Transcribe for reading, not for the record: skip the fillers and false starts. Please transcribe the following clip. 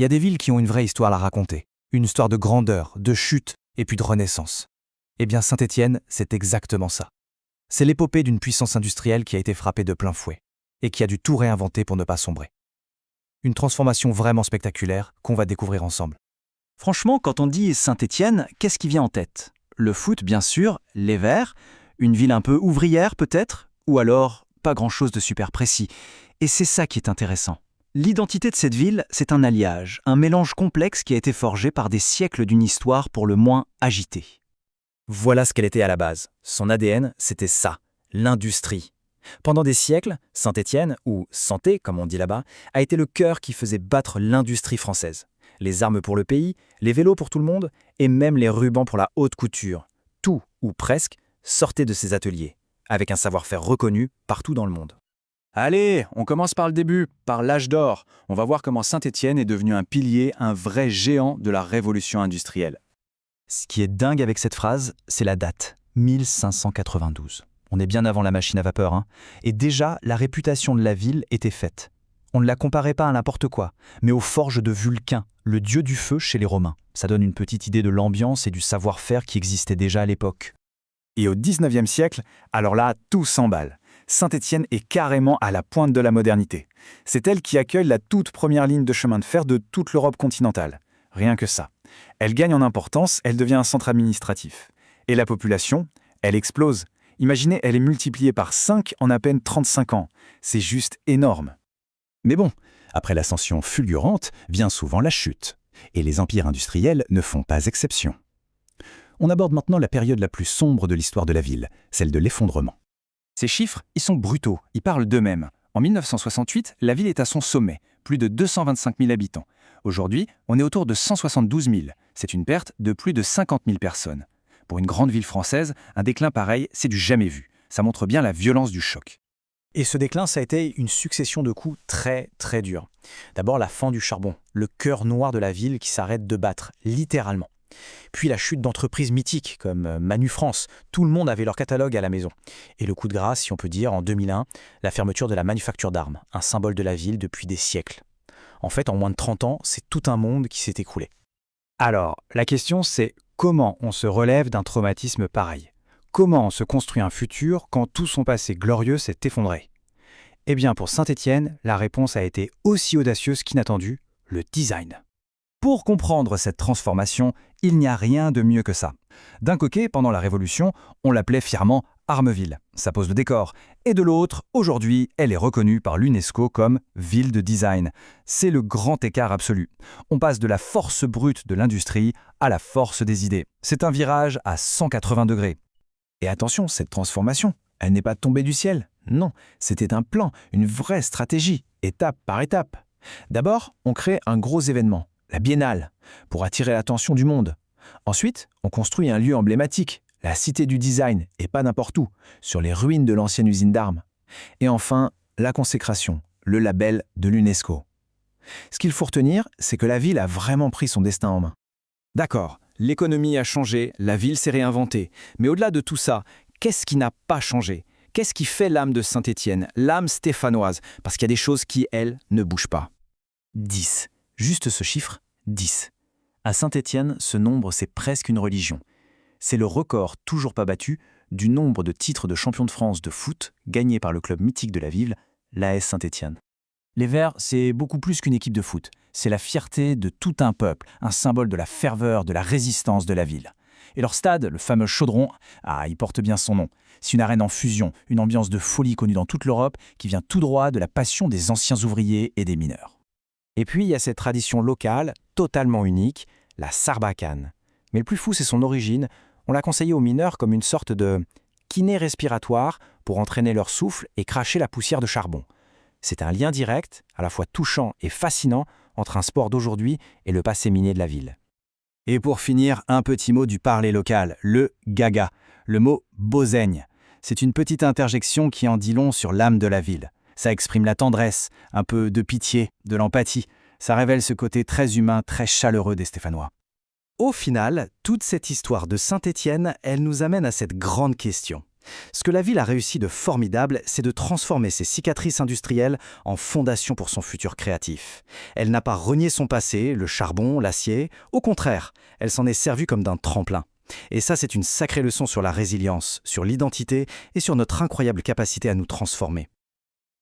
Il y a des villes qui ont une vraie histoire à raconter, une histoire de grandeur, de chute et puis de renaissance. Eh bien Saint-Étienne, c'est exactement ça. C'est l'épopée d'une puissance industrielle qui a été frappée de plein fouet et qui a dû tout réinventer pour ne pas sombrer. Une transformation vraiment spectaculaire qu'on va découvrir ensemble. Franchement, quand on dit Saint-Étienne, qu'est-ce qui vient en tête? Le foot, bien sûr, les Verts, une ville un peu ouvrière peut-être, ou alors pas grand-chose de super précis. Et c'est ça qui est intéressant. L'identité de cette ville, c'est un alliage, un mélange complexe qui a été forgé par des siècles d'une histoire pour le moins agitée. Voilà ce qu'elle était à la base. Son ADN, c'était ça, l'industrie. Pendant des siècles, Saint-Étienne, ou Santé comme on dit là-bas, a été le cœur qui faisait battre l'industrie française. Les armes pour le pays, les vélos pour tout le monde, et même les rubans pour la haute couture. Tout, ou presque, sortait de ces ateliers, avec un savoir-faire reconnu partout dans le monde. Allez, on commence par le début, par l'âge d'or. On va voir comment Saint-Étienne est devenu un pilier, un vrai géant de la révolution industrielle. Ce qui est dingue avec cette phrase, c'est la date, 1592. On est bien avant la machine à vapeur, hein. Et déjà, la réputation de la ville était faite. On ne la comparait pas à n'importe quoi, mais aux forges de Vulcain, le dieu du feu chez les Romains. Ça donne une petite idée de l'ambiance et du savoir-faire qui existait déjà à l'époque. Et au XIXe siècle, alors là, tout s'emballe. Saint-Étienne est carrément à la pointe de la modernité. C'est elle qui accueille la toute première ligne de chemin de fer de toute l'Europe continentale. Rien que ça. Elle gagne en importance, elle devient un centre administratif. Et la population, elle explose. Imaginez, elle est multipliée par 5 en à peine 35 ans. C'est juste énorme. Mais bon, après l'ascension fulgurante vient souvent la chute. Et les empires industriels ne font pas exception. On aborde maintenant la période la plus sombre de l'histoire de la ville, celle de l'effondrement. Ces chiffres, ils sont brutaux, ils parlent d'eux-mêmes. En 1968, la ville est à son sommet, plus de 225 000 habitants. Aujourd'hui, on est autour de 172 000. C'est une perte de plus de 50 000 personnes. Pour une grande ville française, un déclin pareil, c'est du jamais vu. Ça montre bien la violence du choc. Et ce déclin, ça a été une succession de coups très très durs. D'abord la fin du charbon, le cœur noir de la ville qui s'arrête de battre, littéralement. Puis la chute d'entreprises mythiques comme Manu France, tout le monde avait leur catalogue à la maison. Et le coup de grâce, si on peut dire, en 2001, la fermeture de la manufacture d'armes, un symbole de la ville depuis des siècles. En fait, en moins de 30 ans, c'est tout un monde qui s'est écroulé. Alors, la question c'est comment on se relève d'un traumatisme pareil? Comment on se construit un futur quand tout son passé glorieux s'est effondré? Eh bien, pour Saint-Étienne, la réponse a été aussi audacieuse qu'inattendue, le design. Pour comprendre cette transformation, il n'y a rien de mieux que ça. D'un côté, pendant la Révolution, on l'appelait fièrement Armeville, ça pose le décor. Et de l'autre, aujourd'hui, elle est reconnue par l'UNESCO comme ville de design. C'est le grand écart absolu. On passe de la force brute de l'industrie à la force des idées. C'est un virage à 180 degrés. Et attention, cette transformation, elle n'est pas tombée du ciel. Non, c'était un plan, une vraie stratégie, étape par étape. D'abord, on crée un gros événement, la Biennale, pour attirer l'attention du monde. Ensuite, on construit un lieu emblématique, la Cité du Design, et pas n'importe où, sur les ruines de l'ancienne usine d'armes. Et enfin, la consécration, le label de l'UNESCO. Ce qu'il faut retenir, c'est que la ville a vraiment pris son destin en main. D'accord, l'économie a changé, la ville s'est réinventée. Mais au-delà de tout ça, qu'est-ce qui n'a pas changé? Qu'est-ce qui fait l'âme de Saint-Étienne, l'âme stéphanoise? Parce qu'il y a des choses qui, elles, ne bougent pas. 10. Juste ce chiffre, 10. À Saint-Étienne, ce nombre, c'est presque une religion. C'est le record toujours pas battu du nombre de titres de champion de France de foot gagnés par le club mythique de la ville, l'AS Saint-Étienne. Les Verts, c'est beaucoup plus qu'une équipe de foot. C'est la fierté de tout un peuple, un symbole de la ferveur, de la résistance de la ville. Et leur stade, le fameux Chaudron, il porte bien son nom. C'est une arène en fusion, une ambiance de folie connue dans toute l'Europe qui vient tout droit de la passion des anciens ouvriers et des mineurs. Et puis, il y a cette tradition locale, totalement unique, la sarbacane. Mais le plus fou, c'est son origine. On l'a conseillé aux mineurs comme une sorte de kiné respiratoire pour entraîner leur souffle et cracher la poussière de charbon. C'est un lien direct, à la fois touchant et fascinant, entre un sport d'aujourd'hui et le passé minier de la ville. Et pour finir, un petit mot du parler local, le gaga, le mot boseigne. C'est une petite interjection qui en dit long sur l'âme de la ville. Ça exprime la tendresse, un peu de pitié, de l'empathie. Ça révèle ce côté très humain, très chaleureux des Stéphanois. Au final, toute cette histoire de Saint-Étienne, elle nous amène à cette grande question. Ce que la ville a réussi de formidable, c'est de transformer ses cicatrices industrielles en fondation pour son futur créatif. Elle n'a pas renié son passé, le charbon, l'acier, au contraire, elle s'en est servie comme d'un tremplin. Et ça, c'est une sacrée leçon sur la résilience, sur l'identité et sur notre incroyable capacité à nous transformer.